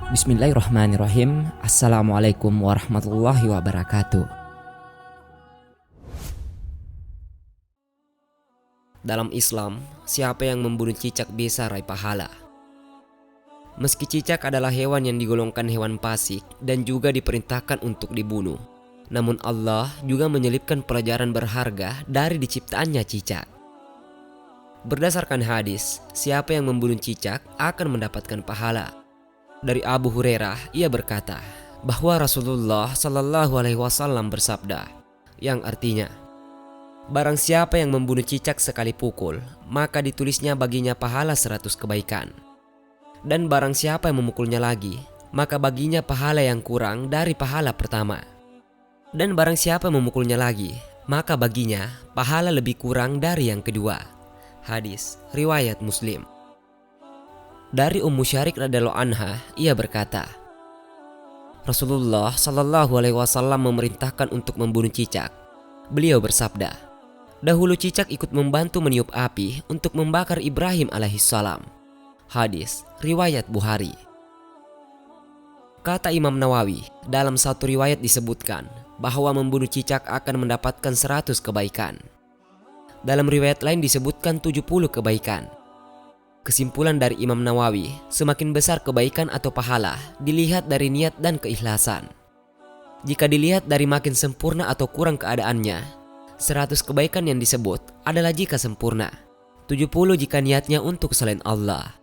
Bismillahirrahmanirrahim. Assalamualaikum warahmatullahi wabarakatuh. Dalam Islam, siapa yang membunuh cicak bisa raih pahala. Meski cicak adalah hewan yang digolongkan hewan fasik dan juga diperintahkan untuk dibunuh, namun Allah juga menyelipkan pelajaran berharga dari diciptaannya cicak. Berdasarkan hadis, siapa yang membunuh cicak akan mendapatkan pahala. Dari Abu Hurairah, ia berkata bahwa Rasulullah Shallallahu Alaihi Wasallam bersabda, yang artinya, barang siapa yang membunuh cicak sekali pukul, maka ditulisnya baginya pahala 100 kebaikan. Dan barang siapa yang memukulnya lagi, maka baginya pahala yang kurang dari pahala pertama. Dan barang siapa yang memukulnya lagi, maka baginya pahala lebih kurang dari yang kedua. Hadis riwayat Muslim. Dari Ummu Syarik radhiyallahu anha, ia berkata, Rasulullah Shallallahu Alaihi Wasallam memerintahkan untuk membunuh cicak. Beliau bersabda, dahulu cicak ikut membantu meniup api untuk membakar Ibrahim alaihissalam. Hadis riwayat Bukhari. Kata Imam Nawawi, dalam satu riwayat disebutkan bahwa membunuh cicak akan mendapatkan 100 kebaikan. Dalam riwayat lain disebutkan 70 kebaikan. Kesimpulan dari Imam Nawawi, semakin besar kebaikan atau pahala dilihat dari niat dan keikhlasan. Jika dilihat dari makin sempurna atau kurang keadaannya, 100 kebaikan yang disebut adalah jika sempurna, 70 jika niatnya untuk selain Allah.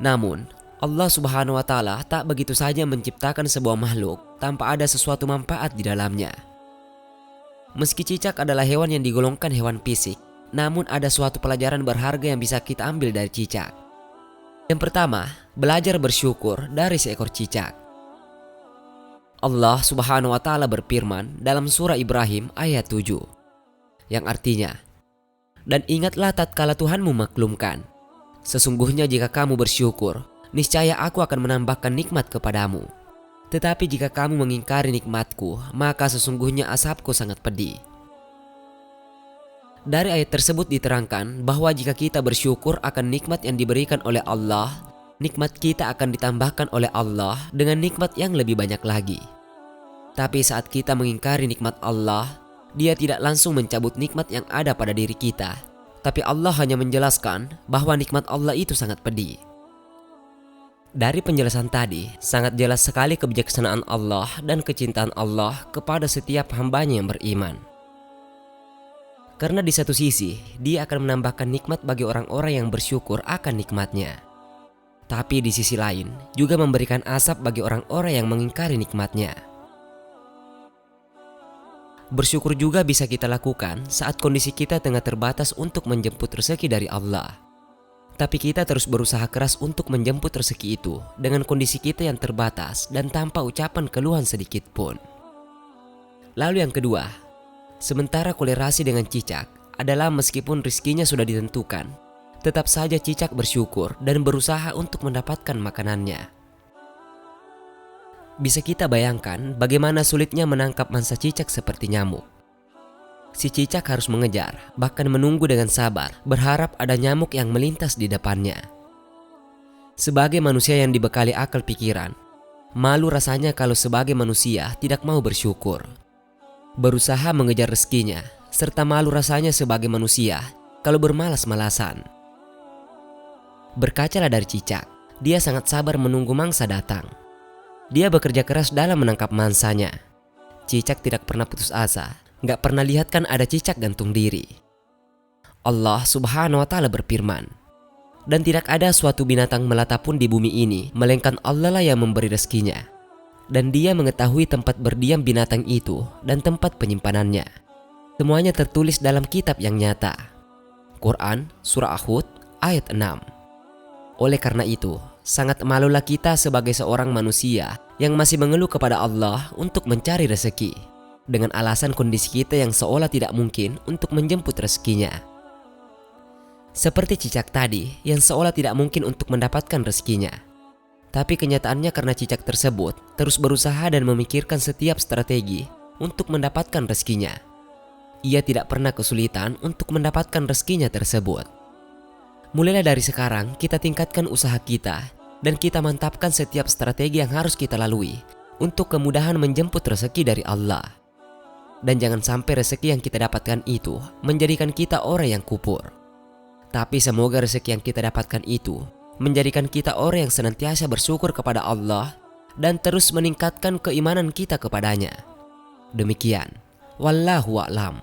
Namun, Allah Subhanahu wa Ta'ala tak begitu saja menciptakan sebuah makhluk tanpa ada sesuatu manfaat di dalamnya. Meski cicak adalah hewan yang digolongkan hewan fisik, namun ada suatu pelajaran berharga yang bisa kita ambil dari cicak. Yang pertama, belajar bersyukur dari seekor cicak. Allah Subhanahu wa Ta'ala berfirman dalam surah Ibrahim ayat 7, yang artinya, dan ingatlah tatkala Tuhanmu maklumkan, sesungguhnya jika kamu bersyukur, niscaya aku akan menambahkan nikmat kepadamu. Tetapi jika kamu mengingkari nikmatku, maka sesungguhnya azabku sangat pedih. Dari ayat tersebut diterangkan bahwa jika kita bersyukur akan nikmat yang diberikan oleh Allah, nikmat kita akan ditambahkan oleh Allah dengan nikmat yang lebih banyak lagi. Tapi saat kita mengingkari nikmat Allah, Dia tidak langsung mencabut nikmat yang ada pada diri kita, tapi Allah hanya menjelaskan bahwa nikmat Allah itu sangat pedih. Dari penjelasan tadi, sangat jelas sekali kebijaksanaan Allah dan kecintaan Allah kepada setiap hambanya yang beriman. Karena di satu sisi, Dia akan menambahkan nikmat bagi orang-orang yang bersyukur akan nikmatnya. Tapi di sisi lain, juga memberikan azab bagi orang-orang yang mengingkari nikmatnya. Bersyukur juga bisa kita lakukan saat kondisi kita tengah terbatas untuk menjemput rezeki dari Allah. Tapi kita terus berusaha keras untuk menjemput rezeki itu dengan kondisi kita yang terbatas dan tanpa ucapan keluhan sedikit pun. Lalu yang kedua, sementara kolerasi dengan cicak adalah meskipun rizkinya sudah ditentukan, tetap saja cicak bersyukur dan berusaha untuk mendapatkan makanannya. Bisa kita bayangkan bagaimana sulitnya menangkap mangsa cicak seperti nyamuk. Si cicak harus mengejar, bahkan menunggu dengan sabar, berharap ada nyamuk yang melintas di depannya. Sebagai manusia yang dibekali akal pikiran, malu rasanya kalau sebagai manusia tidak mau bersyukur. Berusaha mengejar rezekinya, serta malu rasanya sebagai manusia kalau bermalas-malasan. Berkacalah dari cicak, dia sangat sabar menunggu mangsa datang. Dia bekerja keras dalam menangkap mangsanya. Cicak tidak pernah putus asa, gak pernah lihat kan ada cicak gantung diri. Allah Subhanahu wa Ta'ala berfirman, dan tidak ada suatu binatang melata pun di bumi ini, melainkan Allah lah yang memberi rezekinya. Dan Dia mengetahui tempat berdiam binatang itu dan tempat penyimpanannya. Semuanya tertulis dalam kitab yang nyata. Quran Surah Hud ayat 6. Oleh karena itu, sangat malulah kita sebagai seorang manusia yang masih mengeluh kepada Allah untuk mencari rezeki, dengan alasan kondisi kita yang seolah tidak mungkin untuk menjemput rezekinya. Seperti cicak tadi yang seolah tidak mungkin untuk mendapatkan rezekinya. Tapi kenyataannya karena cicak tersebut terus berusaha dan memikirkan setiap strategi untuk mendapatkan rezekinya. Ia tidak pernah kesulitan untuk mendapatkan rezekinya tersebut. Mulailah dari sekarang kita tingkatkan usaha kita dan kita mantapkan setiap strategi yang harus kita lalui untuk kemudahan menjemput rezeki dari Allah. Dan jangan sampai rezeki yang kita dapatkan itu menjadikan kita orang yang kupur. Tapi semoga rezeki yang kita dapatkan itu menjadikan kita orang yang senantiasa bersyukur kepada Allah dan terus meningkatkan keimanan kita kepadanya. Demikian, wallahu a'lam.